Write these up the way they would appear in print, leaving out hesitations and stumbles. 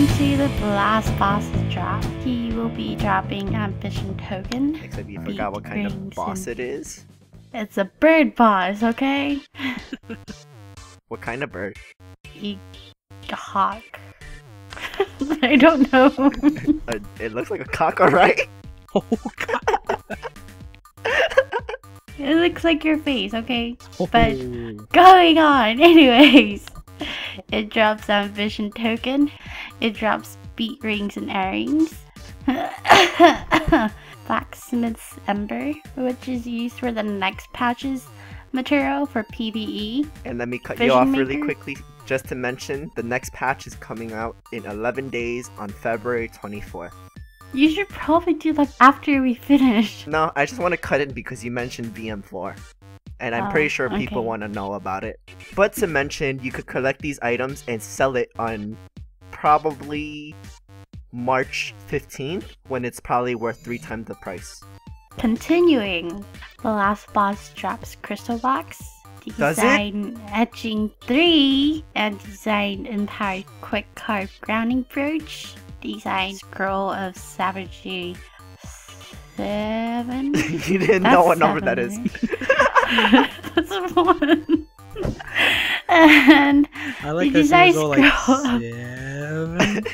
on to the last boss's drop. He will be dropping Ambition Token. Except you forgot what kind of boss it is. It's a bird boss, okay? What kind of bird? A hawk. I don't know. It looks like a cock, alright? Oh god. It looks like your face, okay? Oh. But going on, anyways. It drops Ambition Token. It drops Beat Rings and Earrings. Blacksmith's Ember, which is used for the next patch's material for PvE. And let me cut you off really quickly just to mention the next patch is coming out in 11 days on February 24th. You should probably do that after we finish. No, I just want to cut it because you mentioned VM4. And I'm pretty sure people want to know about it. But to mention, you could collect these items and sell it on probably March 15th, when it's probably worth 3 times the price. Continuing, the last boss drops Crystal Box, Design Etching 3, and Design Entire Quick Carve Grounding Brooch, Design Scroll of Savagery 7. You didn't know what number that is. That's 1. And I like the that design go like scroll 7.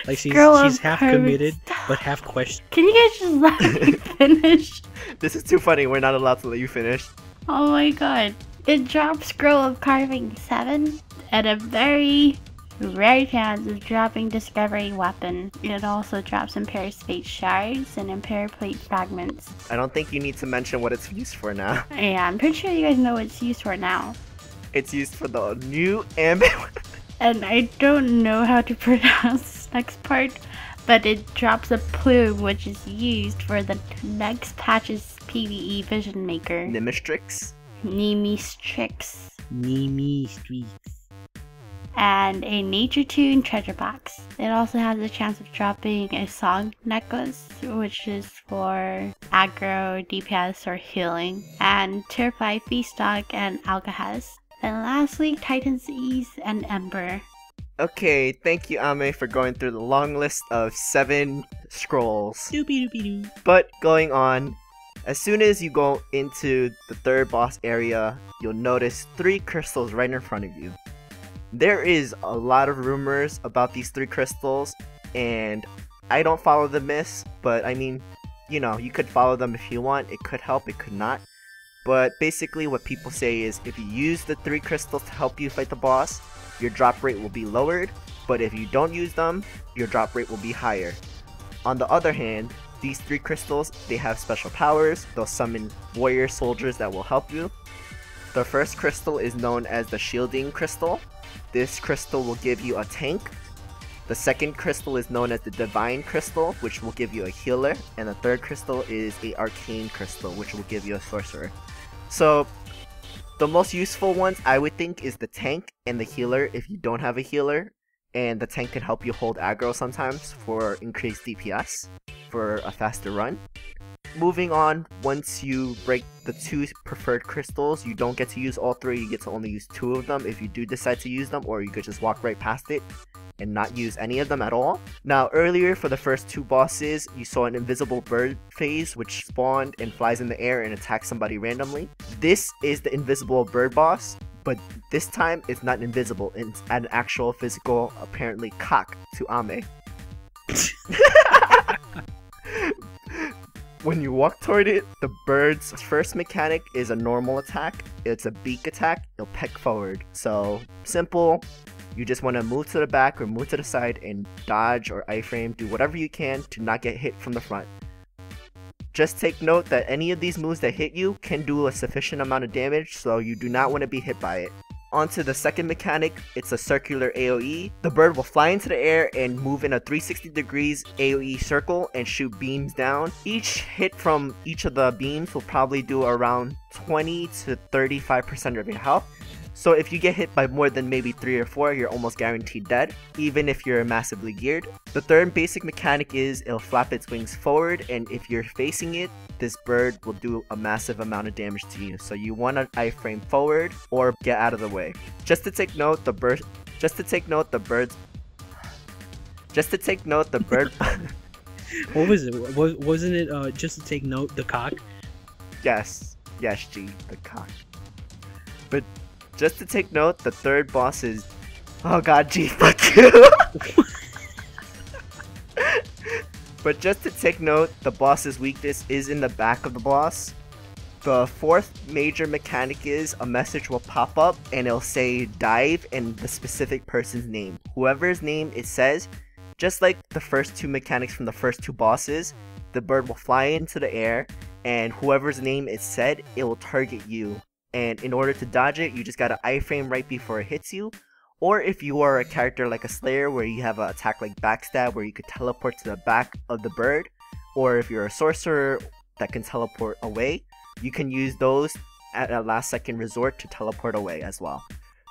Like she's half committed, but half questioned. Can you guys just let me finish? This is too funny, we're not allowed to let you finish. Oh my god. It drops Scroll of Carving 7 and a very rare chance of dropping Discovery Weapon. It also drops Imperial Space Shards and Imperial Plate Fragments. I don't think you need to mention what it's used for now. Yeah, I'm pretty sure you guys know what it's used for now. It's used for the new ambit. And I don't know how to pronounce this next part, but it drops a plume which is used for the next patch's PvE Vision Maker. Nimistrix. Nimistrix. Nimistrix. And a Nature Tune treasure box. It also has a chance of dropping a Song Necklace, which is for aggro, DPS, or healing, and Tier 5 Feastock and Alcahaz. And lastly, Titan's Ease and Ember. Okay, thank you Ame for going through the long list of 7 scrolls. Doopy-doopy-doo. But going on, as soon as you go into the 3rd boss area, you'll notice 3 crystals right in front of you. There is a lot of rumors about these 3 crystals, and I don't follow the myths, but I mean, you know, you could follow them if you want. It could help, it could not. But basically what people say is if you use the 3 crystals to help you fight the boss, your drop rate will be lowered, but if you don't use them, your drop rate will be higher. On the other hand, these 3 crystals, they have special powers. They'll summon warrior soldiers that will help you. The first crystal is known as the Shielding Crystal. This crystal will give you a tank. The second crystal is known as the Divine Crystal, which will give you a healer. And the third crystal is a Arcane Crystal, which will give you a sorcerer. So, the most useful ones I would think is the tank and the healer if you don't have a healer. And the tank can help you hold aggro sometimes for increased DPS, for a faster run. Moving on, once you break the 2 preferred crystals, you don't get to use all 3, you get to only use 2 of them if you do decide to use them, or you could just walk right past it and not use any of them at all. Now earlier for the first 2 bosses, you saw an invisible bird phase which spawned and flies in the air and attacks somebody randomly. This is the invisible bird boss, but this time it's not invisible, it's an actual physical, apparently, cock to Ame. When you walk toward it, the bird's first mechanic is a normal attack. It's a beak attack, it'll peck forward. So, simple. You just want to move to the back or move to the side and dodge or iframe, do whatever you can to not get hit from the front. Just take note that any of these moves that hit you can do a sufficient amount of damage, so you do not want to be hit by it. Onto the second mechanic, it's a circular AoE. The bird will fly into the air and move in a 360 degrees AoE circle and shoot beams down. Each hit from each of the beams will probably do around 20 to 35% of your health. So if you get hit by more than maybe 3 or 4, you're almost guaranteed dead, even if you're massively geared. The third basic mechanic is it'll flap its wings forward, and if you're facing it, this bird will do a massive amount of damage to you. So you want to iframe forward or get out of the way. Just to take note, the birds Just to take note, the bird... What was it? Wasn't it just to take note, the cock? Yes, G, the cock. But just to take note, the third boss is... Oh god, G, fuck you! But just to take note, the boss's weakness is in the back of the boss. The fourth major mechanic is a message will pop up and it'll say dive and the specific person's name. Whoever's name it says, just like the first two mechanics from the first two bosses, the bird will fly into the air and whoever's name is said, it will target you. And in order to dodge it, you just gotta iframe right before it hits you. Or if you are a character like a Slayer where you have an attack like Backstab where you could teleport to the back of the bird, or if you're a sorcerer that can teleport away, you can use those at a last second resort to teleport away as well.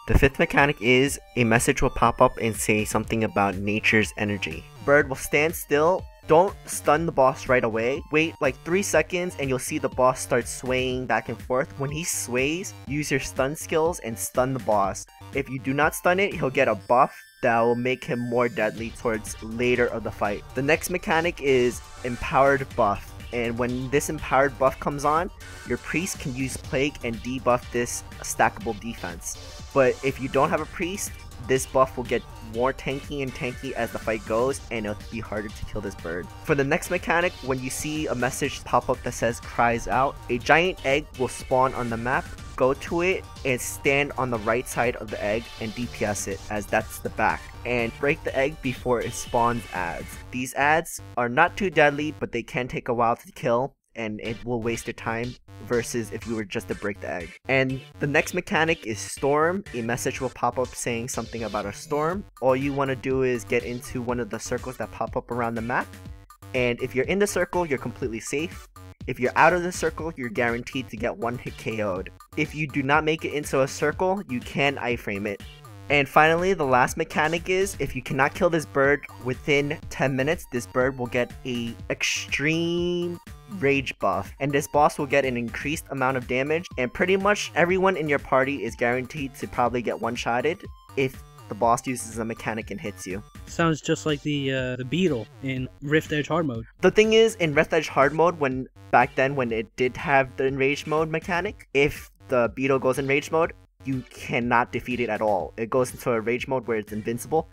The fifth mechanic is a message will pop up and say something about nature's energy. Bird will stand still. Don't stun the boss right away. Wait like 3 seconds and you'll see the boss start swaying back and forth. When he sways, use your stun skills and stun the boss. If you do not stun it, he'll get a buff that will make him more deadly towards later of the fight. The next mechanic is empowered buff. And when this empowered buff comes on, your priest can use plague and debuff this stackable defense. But if you don't have a priest, this buff will get more tanky and tanky as the fight goes, and it'll be harder to kill this bird. For the next mechanic, when you see a message pop up that says cries out, a giant egg will spawn on the map. Go to it and stand on the right side of the egg and DPS it, as that's the back, and break the egg before it spawns adds. These adds are not too deadly, but they can take a while to kill and it will waste your time versus if you were just to break the egg. And the next mechanic is storm. A message will pop up saying something about a storm. All you want to do is get into one of the circles that pop up around the map, and if you're in the circle, you're completely safe. If you're out of the circle, you're guaranteed to get one hit KO'd. If you do not make it into a circle, you can iframe it. And finally, the last mechanic is, if you cannot kill this bird within 10 minutes, this bird will get a extreme rage buff. And this boss will get an increased amount of damage, and pretty much everyone in your party is guaranteed to probably get one-shotted if the boss uses a mechanic and hits you. Sounds just like the beetle in Rift Edge hard mode. The thing is, in Rift Edge hard mode, back then when it did have the enraged mode mechanic, if the beetle goes in rage mode, you cannot defeat it at all. It goes into a rage mode where it's invincible.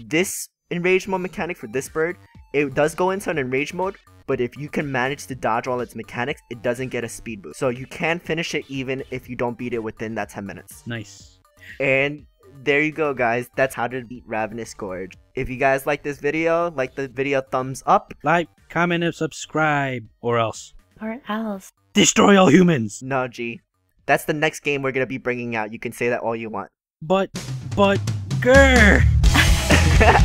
This enraged mode mechanic for this bird, it does go into an enraged mode, but if you can manage to dodge all its mechanics, it doesn't get a speed boost. So you can finish it even if you don't beat it within that 10 minutes. Nice. And there you go, guys. That's how to beat Ravenous Gorge. If you guys like this video, like the video, thumbs up. Like, comment, and subscribe. Or else. Destroy all humans. No, G. That's the next game we're going to be bringing out. You can say that all you want. But, grr!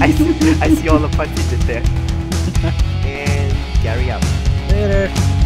I see all the puns you did there. And Gary out. Later.